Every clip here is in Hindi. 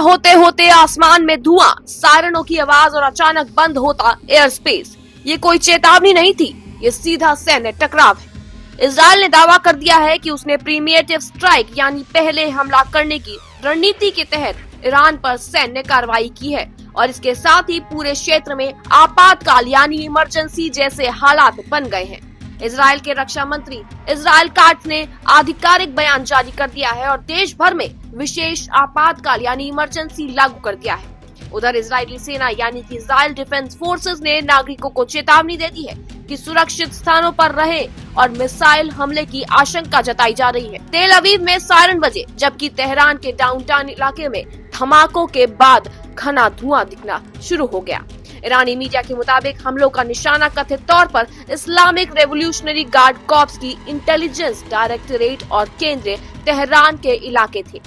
होते होते आसमान में धुआं, सायरनों की आवाज और अचानक बंद होता एयर स्पेस। ये कोई चेतावनी नहीं थी, ये सीधा सैन्य टकराव है। इजराइल ने दावा कर दिया है कि उसने प्रीमिटिव स्ट्राइक यानी पहले हमला करने की रणनीति के तहत ईरान पर सैन्य कार्रवाई की है और इसके साथ ही पूरे क्षेत्र में आपातकाल यानी इमरजेंसी जैसे हालात बन गए हैं। इजराइल के रक्षा मंत्री इजराइल काट्ज ने आधिकारिक बयान जारी कर दिया है और देश भर में विशेष आपातकाल यानी इमरजेंसी लागू कर दिया है। उधर इजरायली सेना यानी कि इजराइल डिफेंस फोर्सेस ने नागरिकों को चेतावनी दे दी है कि सुरक्षित स्थानों पर रहें और मिसाइल हमले की आशंका जताई जा रही है। तेल अवीव में सायरन बजे, जबकि तेहरान के डाउनटाउन इलाके में धमाकों के बाद घना धुआं दिखना शुरू हो गया। ईरानी मीडिया के मुताबिक हमलों का निशाना कथित तौर पर इस्लामिक रेवोल्यूशनरी गार्ड कॉर्प्स की इंटेलिजेंस डायरेक्टरेट और केंद्र तेहरान के इलाके थे।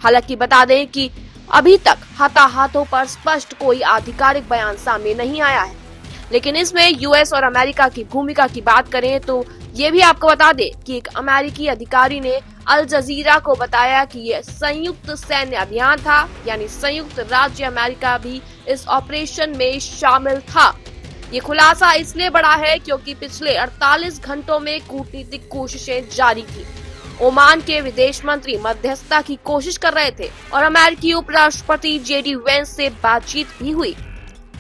हालांकि बता दें कि अभी तक हताहतों पर स्पष्ट कोई आधिकारिक बयान सामने नहीं आया है, लेकिन इसमें यूएस और अमेरिका की भूमिका की बात करें तो ये भी आपको बता दें कि एक अमेरिकी अधिकारी ने अल जजीरा को बताया कि यह संयुक्त सैन्य अभियान था, यानी संयुक्त राज्य अमेरिका भी इस ऑपरेशन में शामिल था। ये खुलासा इसलिए बड़ा है क्योंकि पिछले 48 घंटों में कूटनीतिक कोशिशें जारी थी। ओमान के विदेश मंत्री मध्यस्थता की कोशिश कर रहे थे और अमेरिकी उपराष्ट्रपति जेडी वेंस से बातचीत भी हुई,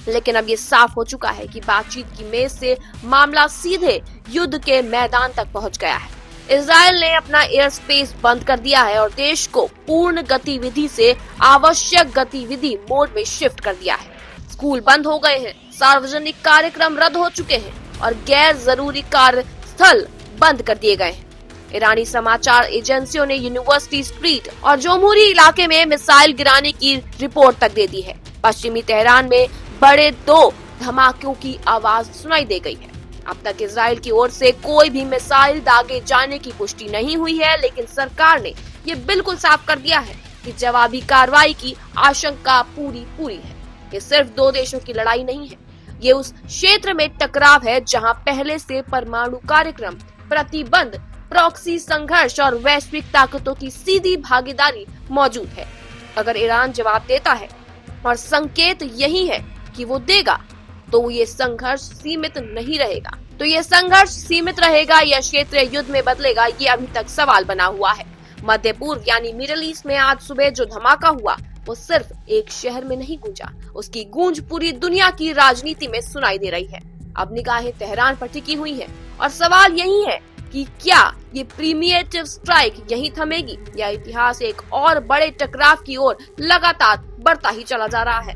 लेकिन अब ये साफ हो चुका है कि बातचीत की मेज से मामला सीधे युद्ध के मैदान तक पहुंच गया है। इजराइल ने अपना एयर स्पेस बंद कर दिया है और देश को पूर्ण गतिविधि से आवश्यक गतिविधि मोड में शिफ्ट कर दिया है। स्कूल बंद हो गए हैं, सार्वजनिक कार्यक्रम रद्द हो चुके हैं और गैर जरूरी कार्यस्थल बंद कर दिए गए हैं। ईरानी समाचार एजेंसियों ने यूनिवर्सिटी स्ट्रीट और जोमूरी इलाके में मिसाइल गिराने की रिपोर्ट तक दे दी है। पश्चिमी तेहरान में बड़े 2 धमाकों की आवाज सुनाई दे गई है। अब तक इजराइल की ओर से कोई भी मिसाइल दागे जाने की पुष्टि नहीं हुई है, लेकिन सरकार ने ये बिल्कुल साफ कर दिया है कि जवाबी कार्रवाई की आशंका पूरी है। ये सिर्फ 2 देशों की लड़ाई नहीं है, ये उस क्षेत्र में टकराव है जहां पहले से परमाणु कार्यक्रम, प्रतिबंध, प्रॉक्सी संघर्ष और वैश्विक ताकतों की सीधी भागीदारी मौजूद है। अगर ईरान जवाब देता है, और संकेत यही है कि वो देगा, तो ये संघर्ष सीमित नहीं रहेगा। तो ये संघर्ष सीमित रहेगा या क्षेत्रीय युद्ध में बदलेगा, ये अभी तक सवाल बना हुआ है। मध्य पूर्व यानी मिडिल ईस्ट में आज सुबह जो धमाका हुआ वो सिर्फ एक शहर में नहीं गूंजा, उसकी गूंज पूरी दुनिया की राजनीति में सुनाई दे रही है। अब निगाहें तेहरान पर टिकी हुई हैं और सवाल यही है कि क्या ये प्रीमिटिव स्ट्राइक यहीं थमेगी या इतिहास एक और बड़े टकराव की ओर लगातार बढ़ता ही चला जा रहा है।